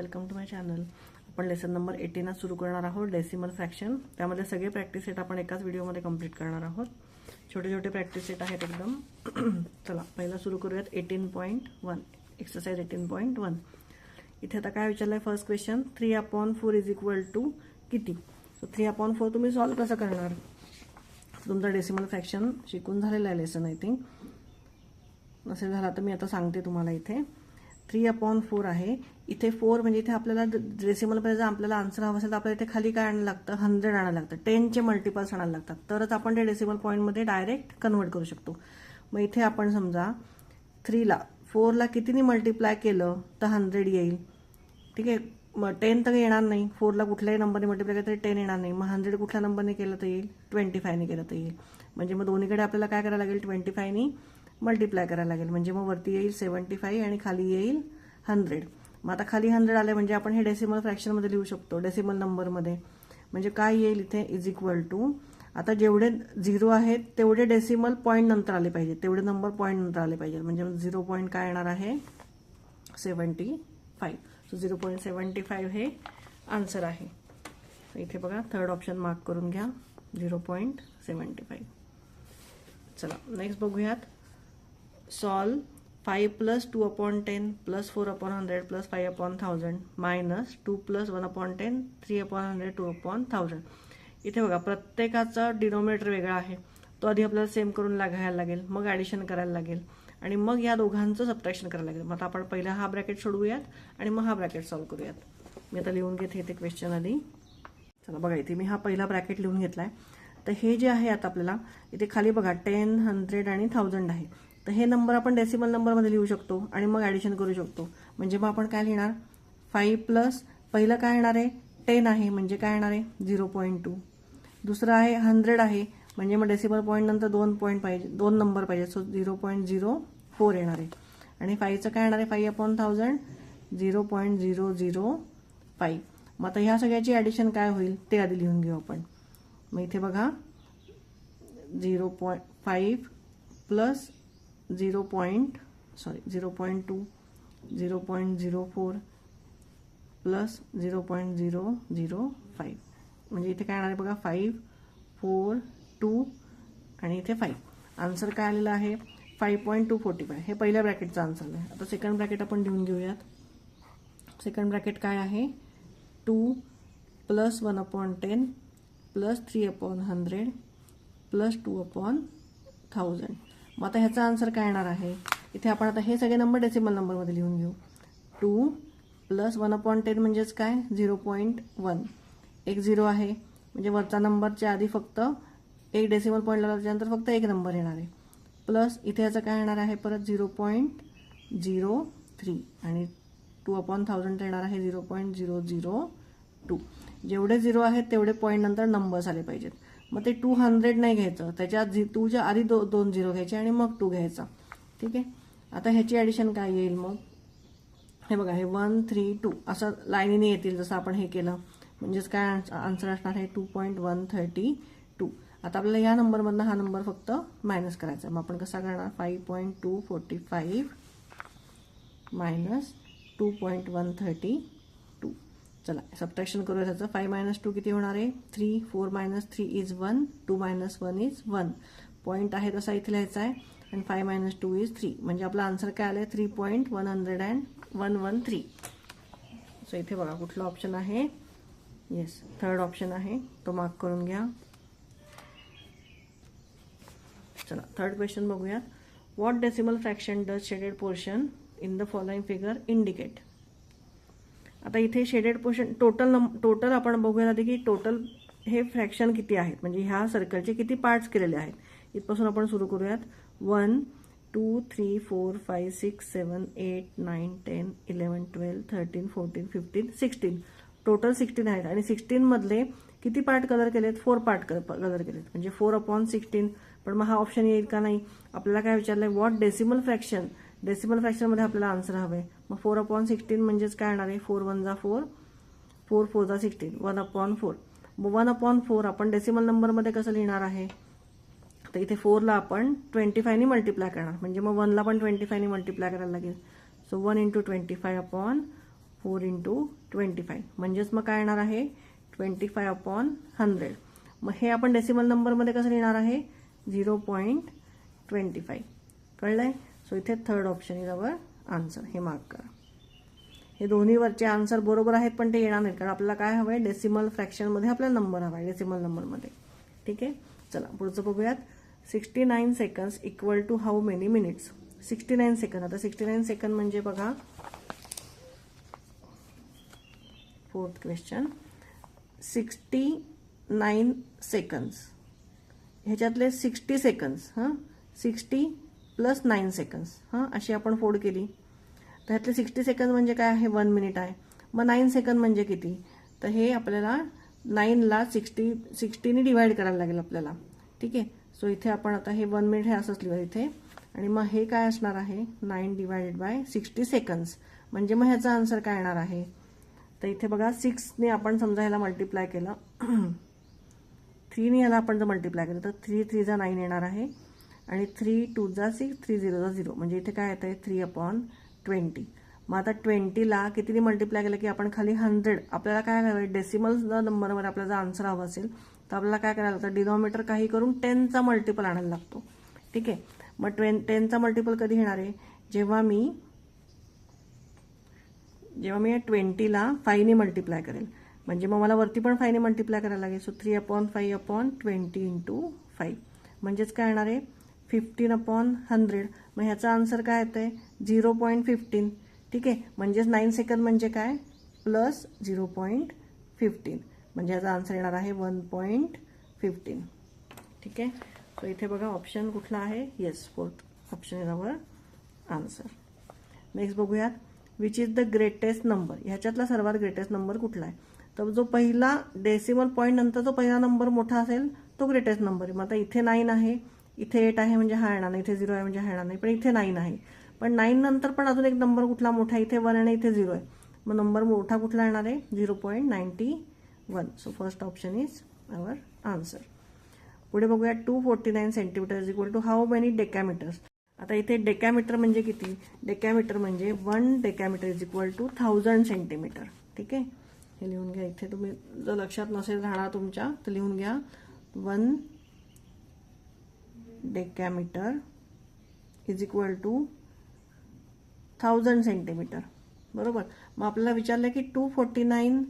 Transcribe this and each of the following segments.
Welcome to my channel. आपण lesson number 18 सुरू करणार आहोत, डेसिमल फ्रॅक्शन. त्यामध्ये सगळे प्रॅक्टिस सेट आपण एकाच व्हिडिओमध्ये कंप्लीट करणार आहोत. छोटे छोटे प्रॅक्टिस सेट आहेत एकदम. चला पहिला सुरू करूयात 18.1 एक्सरसाइज 18.1. इथे आता काय विचारलंय first question, 3/4 is equal to किती. सो 3/4 तुम्ही सॉल्व्ह कसं करणार. तुमचा डेसिमल फ्रॅक्शन शिकून झालेला आहे लेसन. आय थिंक नसेल झाला तर मी आता सांगते तुम्हाला. इथे 3/4 आहे. इथे 4 म्हणजे इथे आपल्याला डेसिमलमध्ये जर आपल्याला आन्सर हवा असेल तर आपल्याला इथे खाली काय आणायला लागतं, 100 आणायला लागतं. 10चे मल्टिपल्स आणायला लागतात, तरच आपण ते डेसिमल पॉईंटमध्ये डायरेक्ट कन्वर्ट करू शकतो. मग इथे आपण समजा 3ला 4ला कितीने मल्टिप्लाय केलं तर 100 येईल. ठीक आहे. मग 10 तर येणार नाही, 4ला कुठल्याही नंबरने मल्टिप्लाय केलं तरी 10 येणार नाही. मग 100 कुठल्या नंबरने केलं तर येईल, 25ने केलं तर येईल. म्हणजे मग दोन्हीकडे आपल्याला काय करायला लागेल, 25ने मल्टिप्लाय करायला लागेल. म्हणजे मग वरती येईल 75 आणि खाली येईल 100. मग आता खाली 100 आले म्हणजे आपण हे डेसिमल फ्रॅक्शनमध्ये लिहू शकतो, डेसिमल नंबरमध्ये. म्हणजे काय येईल इथे, इज इक्वल टू, आता जेवढे 0 आहेत तेवढे डेसिमल पॉईंट नंतर आले पाहिजे, तेवढे नंबर पॉईंट नंतर आले पाहिजे. म्हणजे 0 पॉईंट काय येणार आहे, 75. सो 0.75 हे आन्सर आहे. इथे बघा थर्ड ऑप्शन मार्क करून घ्या, 0.75. चला नेक्स्ट बघूयात. सॉल्व 5 + 2/10 + 4/100 + 5/1000 - 2 + 1/10 3/100 2/1000. इथे बघा प्रत्येकाचा डिनोमिनेटर वेगळा आहे, तो आधी आपल्याला सेम करून घ्यायला लागेल, मग ॲडिशन करायला लागेल आणि मग या दोघांचं सबट्रॅक्शन करायला लागेल. मग आता आपण पहिला हा ब्रॅकेट सोडवूयात आणि मग हा ब्रॅकेट सॉल्व्ह करूयात. मी आता लिहून घेते इथे क्वेश्चन आधी. चला बघा इथे मी हा पहिला ब्रॅकेट लिहून घेतलाय. तर हे जे आहे आता आपल्याला इथे खाली बघा 10, 100 आणि 1000 आहे. तर हे नंबर आपण डेसिमल नंबरमध्ये लिहू शकतो आणि मग ॲडिशन करू शकतो. म्हणजे मग आपण काय लिहिणार, 5 प्लस पहिलं काय येणार आहे, 10 आहे म्हणजे काय येणार आहे 0.2. दुसरं आहे 100 आहे, म्हणजे मग डेसिमल पॉईंट नंतर 2 पॉईंट पाहिजे, 2 नंबर पाहिजे. सो 0.04 येणार आहे. आणि 5चं काय येणार आहे, 5/1000 0.005. मग आता ह्या सगळ्याची ॲडिशन काय होईल ते आधी लिहून घेऊ आपण. मग इथे बघा 0.5 प्लस 0.2 0.04 प्लस 0.005. म्हणजे इथे काय येणार आहे बघा 5, 4, 2 आणि इथे 5. आन्सर काय आलेला आहे 5.245. हे पहिल्या ब्रॅकेटचा आन्सर आहे. आता सेकंड ब्रॅकेट आपण लिहून घेऊयात. सेकंड ब्रॅकेट काय आहे, 2 + 1/10 + 3/100 + 2/1000. मग आता ह्याचा आन्सर काय येणार आहे, इथे आपण आता हे सगळे नंबर डेसिमल नंबरमध्ये लिहून घेऊ. 2 + 1/10 म्हणजेच काय 0.1. एक 0 आहे म्हणजे वरचा नंबरच्या आधी फक्त एक डेसिमल पॉईंट लावला, त्याच्यानंतर फक्त एक नंबर येणार आहे. प्लस इथे याचं काय येणार आहे परत 0.03 आणि 2/1000 येणार आहे 0.002. जेवढे 0 आहेत तेवढे पॉईंट नंतर नंबर्स आले पाहिजेत. मग ते 200 नाही घ्यायचं, त्याच्यात 2च्या आधी 2 0 घ्यायचे आणि मग 2 घ्यायचा. ठीक आहे. आता ह्याची ॲडिशन काय येईल, मग हे बघा हे 1, 3, 2 असं लाईनीने येतील जसं आपण हे केलं. म्हणजेच काय आन्सर असणार आहे 2.132. आता आपल्याला या नंबरमधनं हा नंबर फक्त मायनस करायचा. मग आपण कसा करणार, 5.245 - 2.132. चला सबट्रॅक्शन करूया त्याचं. 5 - 2 किती होणार आहे, 3. 4 - 3 इज 1. 2 - 1 इज 1. पॉईंट आहे तसा इथे लिहायचा आहे. आणि 5 - 2 इज 3. म्हणजे आपला आन्सर काय आलं 3.113. सो इथे बघा कुठला ऑप्शन आहे, येस थर्ड ऑप्शन आहे, तो मार्क करून घ्या. चला थर्ड क्वेश्चन बघूया. What decimal fraction does shaded portion in the following figure indicate. आता इथे शेडेड पोर्शन टोटल आपण बघूया आधी की टोटल हे फ्रॅक्शन किती आहेत, म्हणजे ह्या सर्कलचे किती पार्ट्स केलेले आहेत. इथपासून आपण सुरू करूयात. 1, 2, 3, 4, 5, 6, 7, 8, 9, 10, 11, 12, 13, 14, 15, 16. टोटल 16 आहेत. आणि 16 मधले किती पार्ट कलर केलेत, 4 पार्ट कलर केलेत. म्हणजे 4/16. पण मग हा ऑप्शन येईल का नाही, आपल्याला काय विचारलंय व्हॉट डेसिमल फ्रॅक्शन. डेसिमल फ्रॅक्शनमध्ये आपल्याला आन्सर हवंय. मग 4/16 म्हणजेच काय येणार आहे, 4 1 4, 4 4 16, 1/4. मग 1/4 आपण डेसिमल नंबरमध्ये कसं लिहिणार आहे, तर इथे 4ला आपण 25ने मल्टिप्लाय करणार. म्हणजे मग 1ला पण 25ने मल्टिप्लाय करायला लागेल. सो 1 × 25/4 4 × 25 म्हणजेच मग काय येणार आहे 25/100. मग हे आपण डेसिमल नंबरमध्ये कसं लिहिणार आहे 0.25. कळलंय. सो इथे third option is our answer. हे मार्क करा. हे दोन्ही वरचे आन्सर बरोबर आहेत पण ते येणार नाहीत कारण आपल्याला काय हवं आहे डेसिमल फ्रॅक्शनमध्ये आपल्याला नंबर हवा आहे डेसिमल नंबरमध्ये. ठीक आहे. चला पुढचं बघूयात. 69 seconds equal to how many minutes. 69 second. आता 69 सेकंड म्हणजे बघा फोर्थ क्वेश्चन. 69 सेकंड्स ह्याच्यातले 60 सेकंड्स 60 + 9 सेकंड्स अशी आपण फोड केली. तर ह्यातले 60 सेकंड म्हणजे काय आहे 1 मिनिट आहे. मग 9 सेकंड म्हणजे किती. तर हे आपल्याला 9ला 60ने डिवाइड करायला लागेल आपल्याला. ठीक आहे. सो इथे आपण आता हे 1 मिनिट हे असंच लिहू इथे आणि मग हे काय असणार आहे 9 / 60 सेकंड्स म्हणजे मग ह्याचा आन्सर काय येणार आहे. तर इथे बघा 6ने आपण समजा ह्याला मल्टिप्लाय केलं 3ने ह्याला आपण जर मल्टिप्लाय केलं तर 3 × 3 = 9 येणार आहे आणि 3 × 2 = 6 3 × 0 = 0 म्हणजे इथे काय येतं 3/20. मग आता 20ला कितीने मल्टिप्लाय केलं की आपण खाली 100 आपल्याला काय हवं डेसिमल नंबरमध्ये आपल्याला जर आन्सर हवा असेल तर आपल्याला काय करायला लागतं डिनॉमिनेटर काही करून 10चा मल्टिपल आणायला लागतो. ठीक आहे. मग 10चा मल्टिपल कधी येणार आहे जेव्हा मी या 20ला 5ने मल्टिप्लाय करेल म्हणजे मग मला वरती पण 5ने मल्टिप्लाय करायला लागेल. सो 3/5/20 × 5 म्हणजेच काय येणार आहे 15/100. मग ह्याचा आन्सर काय येतंय 0.15. ठीक आहे. म्हणजेच 9 सेकंड म्हणजे काय प्लस 0.15 म्हणजे ह्याचा आन्सर येणार आहे 1.15. ठीक आहे. सो इथे बघा ऑप्शन कुठला आहे yes fourth option is our answer. Next बघूयात. Which is the greatest number. ह्याच्यातला सर्वात ग्रेटेस्ट नंबर कुठला आहे. तर जो पहिला डेसिमल पॉईंट नंतर जो पहिला नंबर मोठा असेल तो ग्रेटेस्ट नंबर आहे. मग आता इथे 9 आहे इथे 8 आहे म्हणजे हा येणार नाही. इथे 0 आहे म्हणजे हा येणार नाही पण इथे 9 आहे. पण 9 नंतर पण अजून एक नंबर कुठला मोठा इथे 1 आणि इथे 0 आहे. मग नंबर मोठा कुठला येणार आहे 0.91. So first option is our answer. पुढे बघूया 249 centimetre is equal to how many decametres. आता इथे डेकॅमीटर म्हणजे किती डेकॅमीटर म्हणजे 1 decametre is equal to 1000 centimetre. ठीक आहे. हे लिहून घ्या. इथे तुम्ही जर लक्षात नसेल राहणार तुमच्या तर लिहून घ्या 1 decametre is equal to 1000 centimetre. बरोबर. मग आपल्याला विचारलं की 249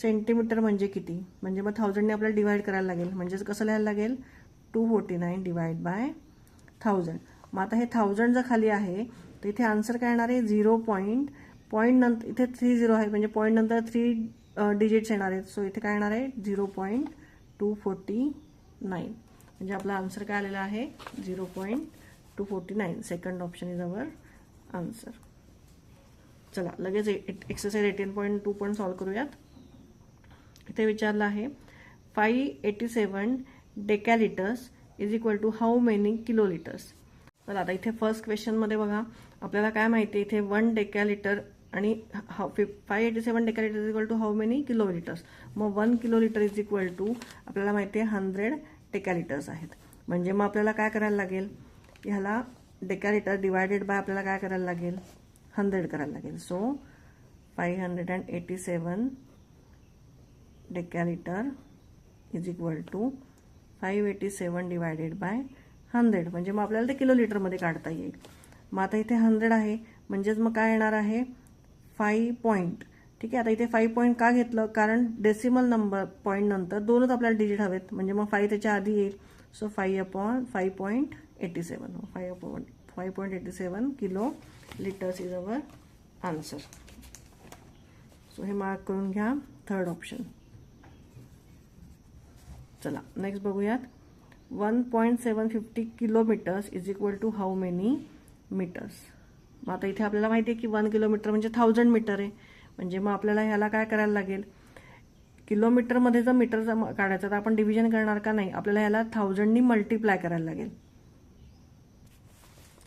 सेंटीमीटर म्हणजे किती म्हणजे मग 1000ने आपल्याला डिवाइड करायला लागेल. म्हणजेच कसं लिहायला लागेल 249 / 1000. मग आता हे 1000 जर खाली आहे तर इथे आन्सर काय येणार आहे 0. पॉईंट नंतर इथे 30 आहे म्हणजे पॉईंट नंतर 3 डिजिट्स येणार आहेत. सो इथे काय येणार आहे 0.249 म्हणजे आपला आन्सर काय आलेला आहे 0.249. Second option is our answer. चला लगेच एक्सरसाइज 18.2 पण सॉल्व्ह करूयात. इथे विचारलं आहे 587 decalitres is equal to how many kilolitres. तर आता इथे फर्स्ट क्वेश्चनमध्ये बघा आपल्याला काय माहिती आहे इथे 1 डेकॅलिटर आणि 587 decalitre is equal to how many kilolitres. मग 1 किलोलिटर इज इक्वल टू आपल्याला माहिती आहे 100 डेकॅलिटर्स आहेत. म्हणजे मग आपल्याला काय करायला लागेल ह्याला डेकॅलिटर डिवायडेड बाय आपल्याला काय करायला लागेल 100 करायला लागेल. So 587 decalitre is equal to 587 divided by 100 म्हणजे मग आपल्याला ते किलोलिटरमध्ये काढता येईल. मग आता इथे 100 आहे म्हणजेच मग काय येणार आहे 5 पॉईंट. ठीक आहे. आता इथे 5 पॉईंट का घेतलं कारण डेसिमल नंबर पॉईंट नंतर 2च आपल्याला डिजिट हवेत म्हणजे मग 5 त्याच्या आधी येईल. So 5.87 kilo litres is our answer. So हे मार्क करून घ्या थर्ड ऑप्शन. चला नेक्स्ट बघूयात 1.750 kilometres is equal to how many metres. मग आता इथे आपल्याला माहिती आहे की 1 किलोमीटर म्हणजे 1000 मीटर आहे. म्हणजे मग आपल्याला ह्याला काय करायला लागेल किलोमीटरमध्ये जर मीटर काढायचं तर आपण डिव्हिजन करणार का नाही आपल्याला ह्याला 1000नी मल्टिप्लाय करायला लागेल.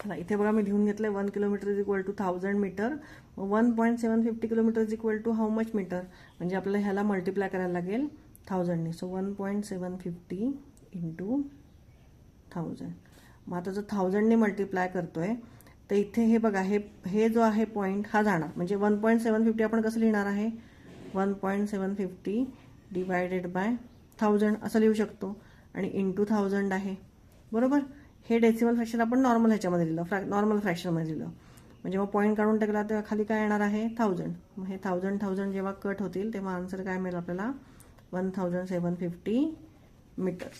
चला इथे बघा मी लिहून घेतलंय 1 kilometre is equal to 1000 metre. 1.750 kilometre is equal to how much metre म्हणजे आपल्याला ह्याला मल्टिप्लाय करायला लागेल 1000नी. सो 1.750 × 1000. मग आता जर 1000ने मल्टिप्लाय करतोय तर इथे हे बघा, हे जो आहे पॉईंट हा जाणार, म्हणजे 1.750 आपण कसं लिहिणार आहे, 1.750 डिवायडेड बाय 1000 असं लिहू शकतो, आणि इंटू 1000 आहे, बरोबर. हे डेसिमल फ्रॅक्शन आपण नॉर्मल ह्याच्यामध्ये लिहिलं, नॉर्मल फ्रॅक्शनमध्ये लिहिलं, म्हणजे मग पॉईंट काढून टाकला तेव्हा खाली काय येणार आहे, 1000. मग हे 1000 जेव्हा कट होतील तेव्हा आन्सर काय मिळेल आपल्याला, 1750 मीटर्स.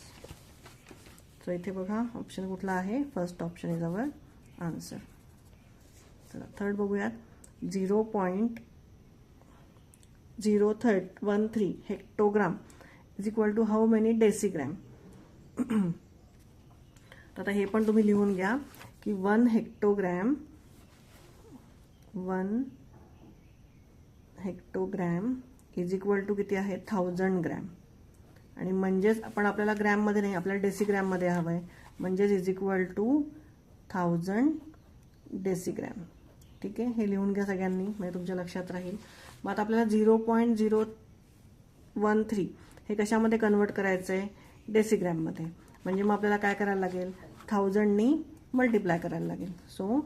सो इथे बघा ऑप्शन कुठला आहे, first option is our answer. चला थर्ड बघूयात. 0.013 hectogram is equal to how many decigram. तर आता हे पण तुम्ही लिहून घ्या की 1 हेक्टोग्रॅम इज इक्वल टू किती आहे, 1000 ग्रॅम. आणि म्हणजेच आपण आपल्याला ग्रॅममध्ये नाही, आपल्याला डेसिग्रॅममध्ये हवं आहे, म्हणजेच इज इक्वल टू 1000 डेसिग्रॅम. ठीक आहे, हे लिहून घ्या सगळ्यांनी, म्हणजे तुमच्या लक्षात राहील. मग आता आपल्याला 0.013 हे कशामध्ये कन्वर्ट करायचं आहे, डेसिग्रॅममध्ये. म्हणजे मग आपल्याला काय करायला लागेल, 1000नी मल्टिप्लाय करायला लागेल. So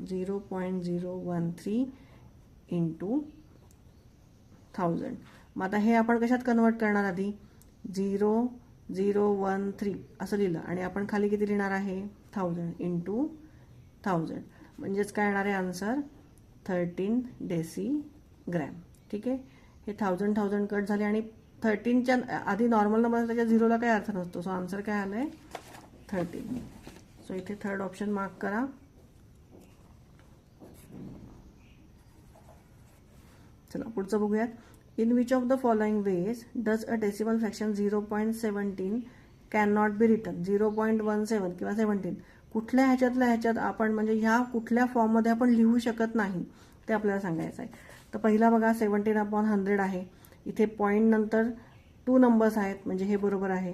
0.013 into 1000. मग आता हे आपण कशात कन्वर्ट करणार, आधी 0.013 असं लिहिलं, आणि आपण खाली किती लिहिणार आहे, 1000 इंटू 1000, म्हणजेच काय येणार आहे आन्सर, 13 डेसिग्रॅम. ठीक आहे, हे 1000 कट झाले, आणि 13च्या आधी नॉर्मल नंबर त्याच्या 0ला काही अर्थ नसतो. सो आन्सर काय आलं आहे, 13. सो इथे थर्ड ऑप्शन मार्क करा. चला पुढचं बघूयात. In which of the following veg does a decimal fraction 0.17 can not be written. 0.17 किंवा 17 कुठल्या ह्याच्यात आपण, म्हणजे ह्या कुठल्या फॉर्ममध्ये आपण लिहू शकत नाही ते आपल्याला सांगायचं आहे. तर पहिला बघा 17/100 आहे, इथे पॉईंट नंतर 2 नंबर्स आहेत, म्हणजे हे बरोबर आहे.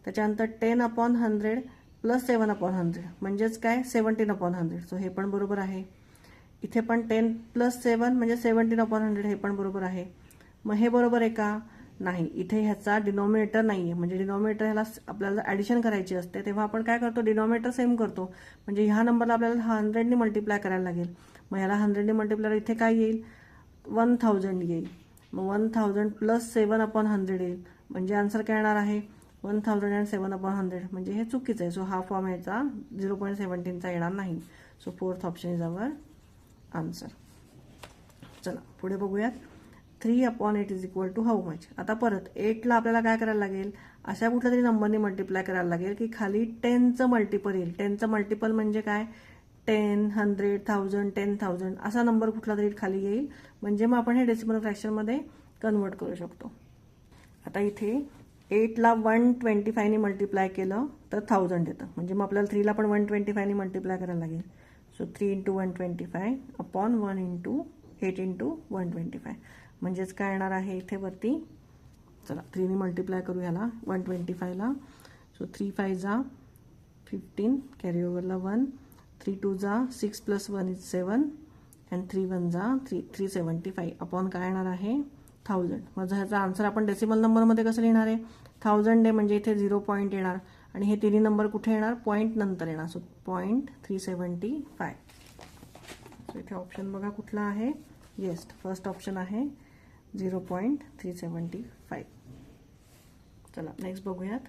त्याच्यानंतर 10/100 प्लस 7/100 म्हणजेच काय, 17/100. सो हे पण बरोबर आहे. इथे पण 10 प्लस 7 म्हणजे 17/100, हे पण बरोबर आहे. मग हे बरोबर आहे का, नाही. इथे ह्याचा डिनॉमिनेटर नाही आहे, म्हणजे डिनॉमिनेटर ह्याला आपल्याला ॲडिशन करायची असते, तेव्हा आपण काय करतो, डिनॉमिनेटर सेम करतो. म्हणजे ह्या नंबरला आपल्याला 100नी मल्टिप्लाय करायला लागेल. मग ह्याला 100नी मल्टिप्लाय इथे काय येईल, 1000 येईल. मग 1000 प्लस 7/100 येईल, म्हणजे आन्सर काय येणार आहे, 1000 अँड 7/100. म्हणजे हे चुकीचं आहे. सो हा फॉर्म ह्याचा 0.17चा येणार नाही. So fourth option is our answer. चला पुढे बघूयात. 3/8 is equal to how much. आता परत 8ला आपल्याला काय करायला लागेल, अशा कुठल्या तरी नंबरने मल्टिप्लाय करायला लागेल की खाली 10चं मल्टिपल येईल. 10चं मल्टिपल म्हणजे काय, 10, 100, 1000, 10,000 असा नंबर कुठला तरी खाली येईल, म्हणजे मग आपण हे डेसिमल फ्रॅक्शनमध्ये कन्वर्ट करू शकतो. आता इथे 8ला 125नी मल्टिप्लाय केलं तर 1000 येतं, म्हणजे मग आपल्याला 3ला पण 125नी मल्टिप्लाय करायला लागेल. So 3 into 125 upon 1 into 8 into 125, म्हणजेच काय येणार आहे इथे वरती. चला 3नी मल्टिप्लाय करू ह्याला 125ला. सो 3 5 जा 15, कॅरी ओव्हरला 1, 3 2 जा 6 प्लस 1 इज 7, अँड 3 1 जा 375 अपॉन काय येणार आहे 1000. मग ह्याचा आन्सर आपण डेसिमल नंबरमध्ये कसं लिहिणार आहे, 1000 आहे, म्हणजे इथे 0 पॉईंट येणार, आणि हे तिन्ही नंबर कुठे येणार, पॉईंट नंतर येणार. सो 0.375. सो इथे ऑप्शन बघा कुठला आहे, येस फर्स्ट ऑप्शन आहे 0.375. चला नेक्स्ट बघूयात.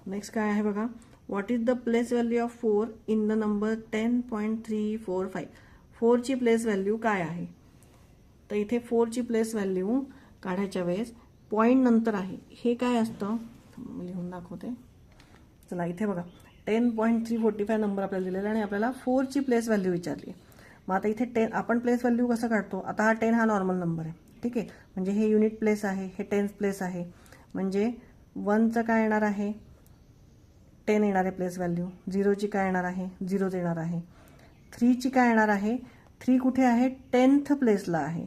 नेक्स्ट काय आहे बघा, what is the place value of 4 in the number 10.345. 4ची प्लेस व्हॅल्यू काय आहे. तर इथे 4ची प्लेस व्हॅल्यू काढायच्या वेळेस पॉईंट नंतर आहे, हे काय असतं लिहून दाखवते. चला इथे बघा 10.345 नंबर आपल्याला दिलेला, आणि आपल्याला 4ची प्लेस व्हॅल्यू विचारली. मग आता इथे 10 आपण प्लेस व्हॅल्यू कसं काढतो, आता हा 10 हा नॉर्मल नंबर आहे, ठीक आहे, म्हणजे हे युनिट प्लेस आहे, हे 10th प्लेस आहे, म्हणजे 1चं काय येणार आहे 10 येणार आहे प्लेस व्हॅल्यू, 0ची काय येणार आहे 0च येणार आहे, 3ची काय येणार आहे, 3 कुठे आहे 10th प्लेसला आहे,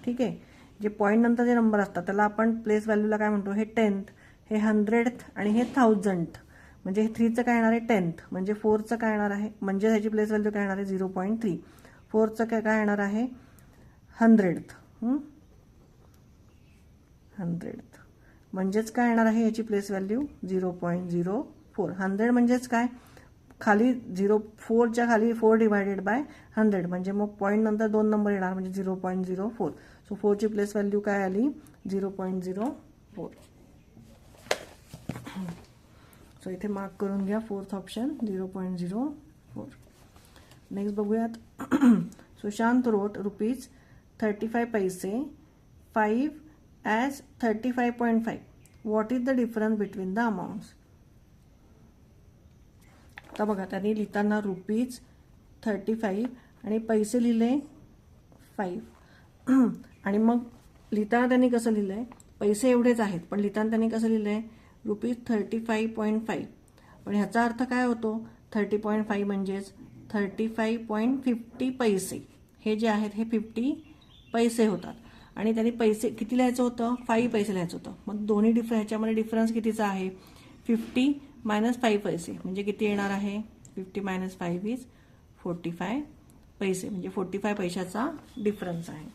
ठीक आहे. जे पॉईंट नंतर जे नंबर असतात त्याला आपण प्लेस व्हॅल्यूला काय म्हणतो, हे 10th, हे 100th आणि हे 1000th, म्हणजे हे 3चं काय येणार आहे 10th, म्हणजे 4चं काय येणार आहे, म्हणजे ह्याची प्लेस व्हॅल्यू काय येणार आहे 0.3. 4चं काय येणार आहे 100th, 100th, म्हणजेच काय येणार आहे याची प्लेस व्हॅल्यू 0.04. 100 म्हणजेच काय खाली 4च्या खाली 4 डिवायडेड बाय 100 म्हणजे मग पॉईंट नंतर 2 नंबर येणार म्हणजे 0.04. सो 4ची प्लेस व्हॅल्यू काय आली 0.04. सो इथे मार्क करून घ्या 4th ऑप्शन 0.04. नेक्स्ट बघूयात. सुशांत रोट ₹35 5 as 35.5. What is the difference between the amounts. आता बघा त्यांनी लिहिताना ₹35 आणि पैसे लिहिले 5 आणि मग लिहिताना त्यांनी कसं लिहिलंय पैसे एवढेच आहेत पण लिहिताना त्यांनी कसं लिहिलंय ₹35.5. पण ह्याचा अर्थ काय होतो 30.5 म्हणजेच 35.50 पैसे. हे जे आहेत हे 50 पैसे होतात आणि त्यांनी पैसे किती लिहायचं होतं 5 पैसे लिहायचं होतं. मग दोन्ही ह्याच्यामध्ये डिफरन्स कितीचा आहे 50 - 5 पैसे म्हणजे किती येणार आहे 50 - 5 इज 45 पैसे म्हणजे 45 पैशाचा डिफरन्स आहे.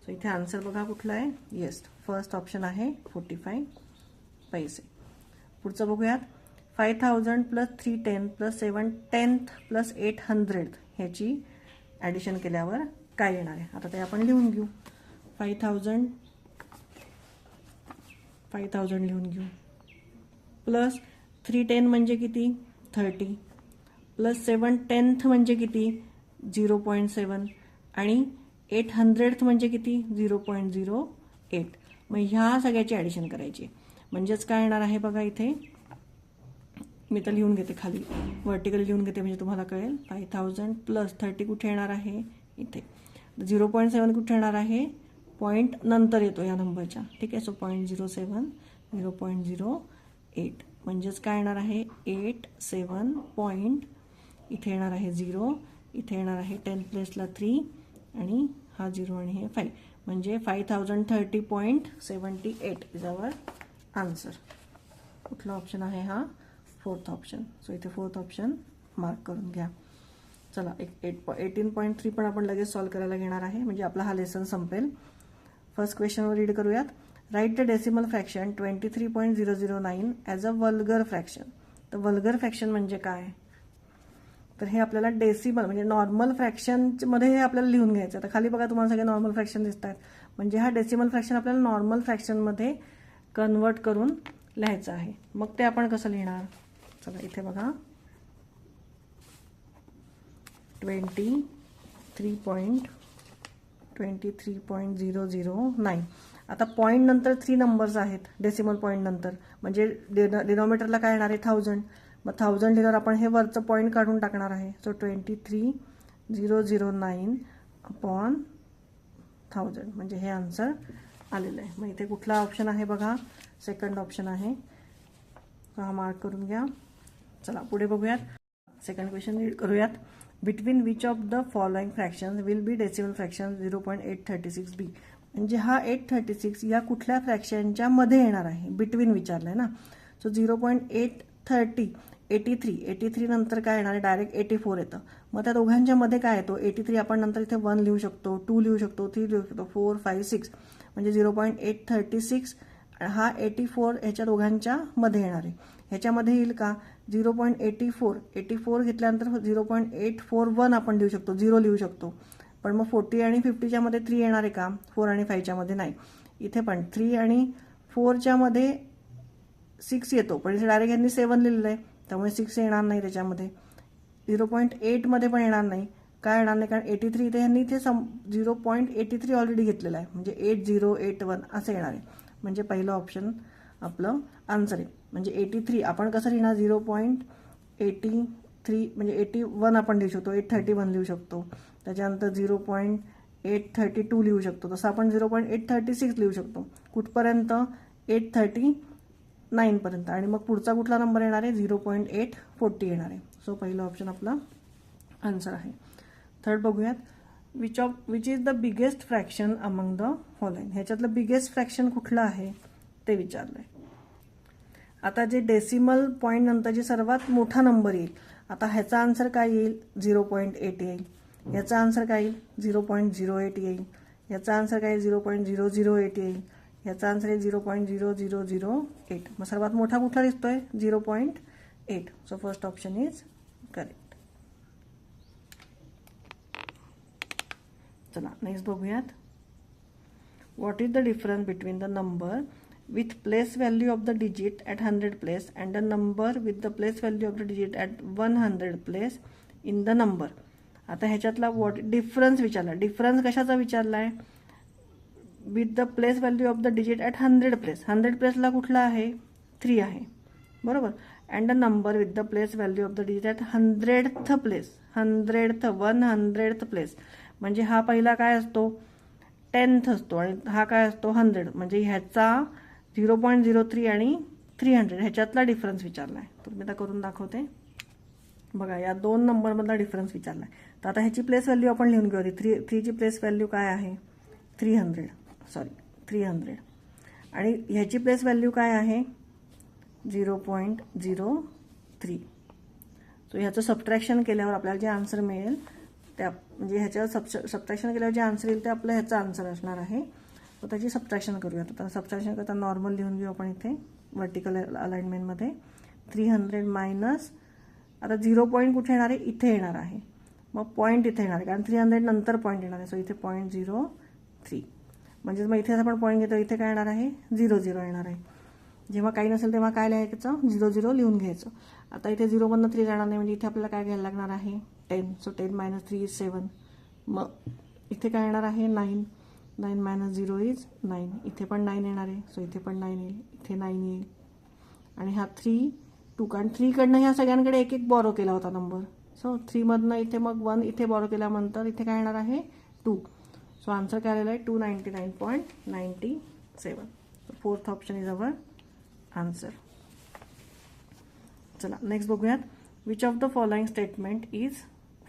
सो इथे आन्सर बघा कुठला आहे. येस फर्स्ट ऑप्शन आहे 45 पैसे. पुढचं बघूयात. 5000 + 310 + 7/10 + 800 ह्याची ॲडिशन केल्यावर काय येणार आहे. आता ते आपण लिहून घेऊ. 5000 लिहून घेऊ प्लस 310 म्हणजे किती 30 प्लस 7/10 म्हणजे किती 0.7 आणि 800 म्हणजे किती 0.08. मग ह्या सगळ्याची ॲडिशन करायची म्हणजेच काय येणार आहे बघा. इथे मी तर लिहून घेते खाली व्हर्टिकली लिहून घेते म्हणजे तुम्हाला कळेल. 5000 + 30 कुठे येणार आहे इथे 0.7 कुठे येणार आहे पॉईंट नंतर येतो या नंबरच्या. ठीक आहे. सो 0.07 0.08 म्हणजेच काय येणार आहे 87 पॉईंट. इथे येणार आहे 0 इथे येणार आहे 10 प्लेसला 3 आणि हा 0 आणि हे 5 म्हणजे 5030.78 इज आवर आन्सर. कुठला ऑप्शन आहे हा 4th ऑप्शन. सो इथे 4th ऑप्शन मार्क करून घ्या. चला 18.3 पण आपण लगेच सॉल्व्ह करायला घेणार आहे म्हणजे आपला हा लेसन संपेल. फर्स्ट क्वेश्चनवर रीड करूयात. Write the decimal fraction 23.009 as a vulgar fraction. तर वल्गर फ्रॅक्शन म्हणजे काय तर हे आपल्याला डेसिमल म्हणजे नॉर्मल फ्रॅक्शनमध्ये हे आपल्याला लिहून घ्यायचं. तर खाली बघा तुम्हाला सगळे नॉर्मल फ्रॅक्शन दिसतात म्हणजे हा डेसिमल फ्रॅक्शन आपल्याला नॉर्मल फ्रॅक्शनमध्ये कन्वर्ट करून लिहायचं आहे. मग ते आपण कसं लिहिणार. चला इथे बघा 23.009. आता पॉईंट नंतर 3 नंबर्स आहेत डेसिमल पॉईंट नंतर म्हणजे डिनॉमिनेटरला काय येणार आहे 1000. मग 1000 लिहिल्यावर आपण हे वरचं पॉईंट काढून टाकणार आहे. सो 23.009/1000 म्हणजे हे आन्सर आलेलं आहे. मग इथे कुठला ऑप्शन आहे बघा सेकंड ऑप्शन आहे. हा मार्क करून घ्या. चला पुढे बघूयात. सेकंड क्वेश्चन रीड करूयात. Between which of the following fractions will be decimal fraction 0.836b. म्हणजे हा 836 या कुठल्या फ्रॅक्शनच्या मध्ये येणार आहे बिटवीन विचारलं आहे ना. सो 0.830 83 नंतर काय येणार आहे डायरेक्ट 84 येतं. मग त्या दोघांच्या मध्ये काय येतो 83 आपण नंतर इथे 1 लिहू शकतो 2 लिहू शकतो 3 लिहू शकतो 4 5 6 म्हणजे 0.836 हा 84 ह्याच्या दोघांच्या मध्ये येणार आहे. ह्याच्यामध्ये येईल का 0.84 घेतल्यानंतर 0.841 आपण लिहू शकतो 0 लिहू शकतो. पण मग 40 आणि 50च्या मध्ये 3 येणार आहे का 4 आणि 5च्या मध्ये नाही. इथे पण 3 आणि 4च्या मध्ये 6 येतो पण इथे डायरेक्ट यांनी 7 लिहिलेलं आहे त्यामुळे 6 येणार नाही त्याच्यामध्ये. 0.8 मध्ये पण येणार नाही. काय येणार नाही कारण 83 इथे यांनी इथे 0.83 ऑलरेडी घेतलेलं आहे म्हणजे 8081 असं येणार आहे. म्हणजे पहिलं ऑप्शन आपलं आन्सर आहे. म्हणजे 83 आपण कसं लिहिणार 0.83 म्हणजे 81 आपण लिहू शकतो 831 लिहू शकतो. त्याच्यानंतर 0.832 लिहू शकतो. तसं आपण 0.836 लिहू शकतो कुठपर्यंत 839 पर्यंत आणि मग पुढचा कुठला नंबर येणार आहे 0.840 येणार आहे. सो पहिलं ऑप्शन आपला आन्सर आहे. थर्ड बघूयात. Which is the biggest fraction among the following. ह्याच्यातलं बिगेस्ट फ्रॅक्शन कुठलं आहे ते विचारलंय. आता जे डेसिमल पॉईंट नंतर जे सर्वात मोठा नंबर येईल आता ह्याचा आन्सर काय येईल 0.8 येईल. याचा आन्सर काय येईल 0.08 येईल. याचा आन्सर काय 0.008 येईल. याचा आन्सर आहे 0.0008. मग सर्वात मोठा कुठला दिसतोय 0.8. So first option is correct. चला नेक्स्ट बघूयात. What is the difference between the number with place value of the digit at 100 place and the number with the place value of the digit at 100 place in the number. आता ह्याच्यातला what difference विचारला. Difference कशाचा विचारला आहे? With the place value of the digit at 100 place. 100 प्लेसला कुठला आहे? 3 आहे, बरोबर. And the number with the place value of the digit at 100th place. 100th place म्हणजे हा पहिला काय असतो? 10th असतो आणि हा काय असतो? 100. म्हणजे ह्याचा 0.03 आणि 300 ह्याच्यातला डिफरन्स विचारला आहे. तर मी आता करून दाखवते. बघा या दोन नंबरमधला डिफरन्स विचारला आहे. तर आता ह्याची प्लेस व्हॅल्यू आपण लिहून घेऊ. 3ची प्लेस व्हॅल्यू काय आहे? 300 आणि ह्याची प्लेस व्हॅल्यू काय आहे? 0.03. सो ह्याचं सबट्रॅक्शन केल्यावर आपल्याला जे आन्सर मिळेल त्या म्हणजे ह्याच्यावर सबट्रॅक्शन केल्यावर जे आन्सर येईल ते आपलं ह्याचा आन्सर असणार आहे. तर त्याची सबट्रॅक्शन करूयात. आता सबट्रॅक्शन करता नॉर्मल लिहून घेऊ आपण इथे वर्टिकल अलाइनमेंटमध्ये. 300 मायनस आता 0 पॉईंट कुठे येणार आहे? इथे येणार आहे. मग पॉईंट इथे येणार आहे कारण 300 नंतर पॉईंट येणार आहे. सो इथे 0.03 म्हणजे मग इथे आपण पॉईंट घेतो इथे काय येणार आहे? 00 येणार आहे. जेव्हा काही नसेल तेव्हा काय लिहायचं? 00 लिहून घ्यायचं. आता इथे 0 मधनं 3 जाणार नाही म्हणजे इथे आपल्याला काय घ्यायला लागणार आहे? 10. So 10 minus 3 is 7. मग इथे काय येणार आहे? 9. 9 मायनस 0 इज 9. इथे पण 9 येणार आहे. सो इथे पण 9 येईल, इथे 9 येईल आणि हा 3 2 कारण 3 कडनं ह्या सगळ्यांकडे एक एक बॉरो केला होता नंबर. सो 3 मधनं इथे मग 1 इथे बॉरो केल्यानंतर इथे काय येणार आहे? 2. सो आन्सर काय आलेला आहे? 299.97. Fourth option is our answer. चला नेक्स्ट बघूयात. Which of the following statement is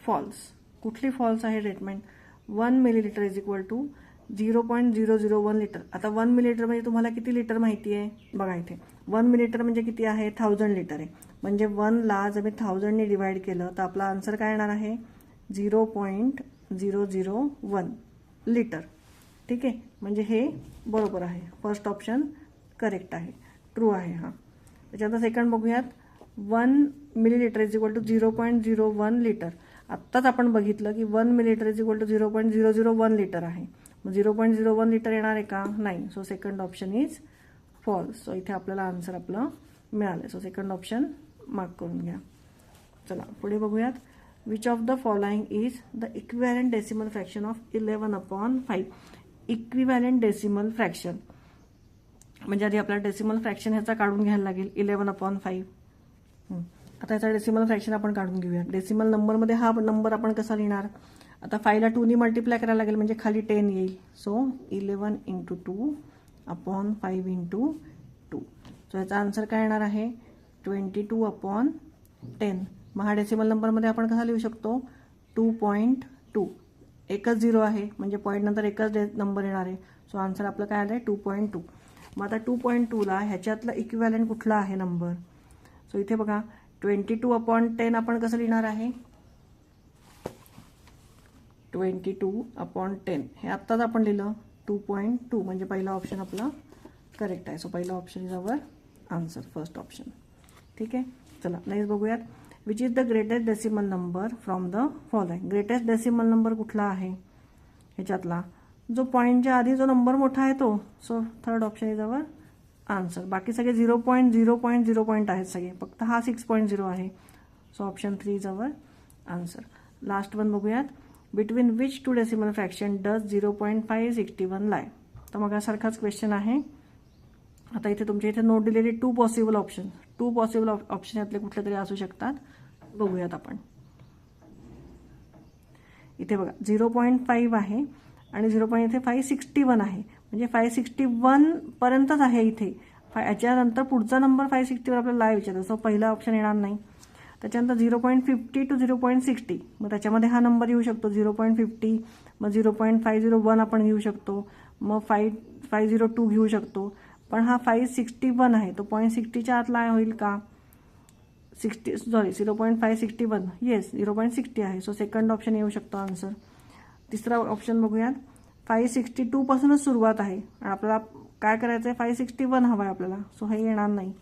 false. कुठली फॉल्स आहे statement? 1 millilitre is equal to 0.001 litre. आता 1 मिलीलिटर म्हणजे तुम्हाला किती लिटर माहिती आहे? बघा इथे 1 मिलीलिटर म्हणजे किती आहे? 1000 लिटर आहे. म्हणजे 1ला जर मी 1000ने डिवाइड केलं तर आपला आन्सर काय येणार आहे? 0.001 लिटर. ठीक आहे, म्हणजे हे बरोबर आहे. फर्स्ट ऑप्शन करेक्ट आहे, ट्रू आहे हा. त्याच्यानंतर सेकंड बघूयात. 1 millilitre is equal to 0.01 litre. आत्ताच आपण बघितलं की 1 millilitre is equal to 0.001 litre आहे. मग 0.01 लिटर येणार आहे का? नाही. So second option is false. So इथे आपल्याला आन्सर आपलं मिळालं. सो सेकंड ऑप्शन मार्क करून घ्या. चला पुढे बघूयात. Which of the following is the equivalent decimal fraction of 11/5. Equivalent decimal fraction म्हणजे आधी आपल्याला डेसिमल फ्रॅक्शन ह्याचा काढून घ्यायला लागेल. 11/5. आता याचा डेसिमल फ्रॅक्शन आपण काढून घेऊया. डेसिमल नंबरमध्ये हा नंबर आपण कसा लिहिणार? आता 5ला 2ने मल्टिप्लाय करायला लागेल म्हणजे खाली 10 येईल. सो 11 × 2/5 × 2. सो याचा आन्सर काय येणार आहे? 22/10. मग हा डेसिमल नंबरमध्ये आपण कसा लिहू शकतो? 2.2. एकच 0 आहे म्हणजे पॉईंट नंतर एकच नंबर येणार आहे. सो आन्सर आपलं काय आलं आहे? 2.2. मग आता 2.2ला ह्याच्यातला इक्विव्हॅलंट कुठला आहे नंबर? सो इथे बघा 22/10 आपण कसं लिहिणार आहे? 22/10 हे आत्ताच आपण लिहिलं 2.2 म्हणजे पहिला ऑप्शन आपला करेक्ट आहे. सो पहिला option is our answer, first option. ठीक आहे, चला नेक्स्ट बघूयात. Which is the greatest decimal number from the following. Greatest decimal number कुठला आहे ह्याच्यातला? जो पॉईंटच्या आधी जो नंबर मोठा आहे तो. So third option is our answer. बाकी सगळे 0.0 आहेत सगळे, फक्त हा 6.0 आहे. So option 3 is our answer. Last one बघूयात. Between which 2 decimal fraction does 0.561 lie. तर मग सारखाच क्वेश्चन आहे. आता इथे तुमच्या इथे नोट दिलेली 2 पॉसिबल ऑप्शन. 2 पॉसिबल ऑप्शन यातले कुठले तरी असू शकतात. बघूयात आपण. इथे बघा 0.5 आहे आणि 0.561 आहे म्हणजे 561 पर्यंतच आहे इथे. याच्यानंतर पुढचा नंबर 561 आपल्याला लाय विचारतो. सो पहिला ऑप्शन येणार नाही. त्याच्यानंतर 0.50 to 0.60 मग त्याच्यामध्ये हा नंबर येऊ शकतो 0.50. मग 0.501 आपण घेऊ शकतो. मग 502 घेऊ शकतो. पण हा 561 आहे तो 0.60च्या आत लाय होईल का? 0.561 येस 0.60 आहे. सो सेकंड ऑप्शन येऊ शकतो आन्सर. तिसरा ऑप्शन बघूयात. 562 पासूनच सुरुवात आहे आणि आपल्याला काय करायचं आहे? 561 हवा आहे आपल्याला. सो हे येणार नाही.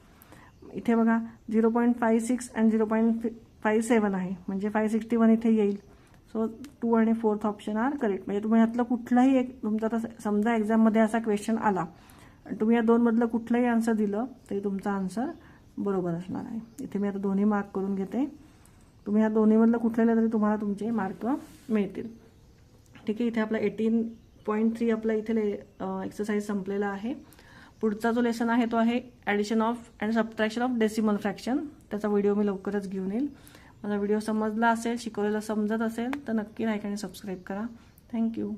इथे बघा 0.56 आणि 57 आहे, म्हणजे 561 इथे येईल. सो 2 आणि 4th ऑप्शन आर करेक्ट. म्हणजे तुम्ही यातलं कुठलाही एक तुमचा आता समजा एक्झाममध्ये असा क्वेश्चन आला आणि तुम्ही या 2 मधलं कुठलंही आन्सर दिलं तरी तुमचा आन्सर बरोबर असणार आहे. इथे मी आता दोन्ही मार्क करून घेते. तुम्ही या दोन्हीमधलं कुठल्याला तरी तुम्हाला तुमचे मार्क मिळतील. ठीक आहे. इथे आपला 18.3 आपला इथे एक्सरसाइज संपलेला आहे. पुढचा जो लेसन आहे तो आहे addition of and subtraction of decimal fraction. त्याचा व्हिडिओ मी लवकरच घेऊन येईल. माझा व्हिडिओ समजला असेल, शिकवलेला समजत असेल तर नक्की लाईक आणि सबस्क्राईब करा. थँक्यू.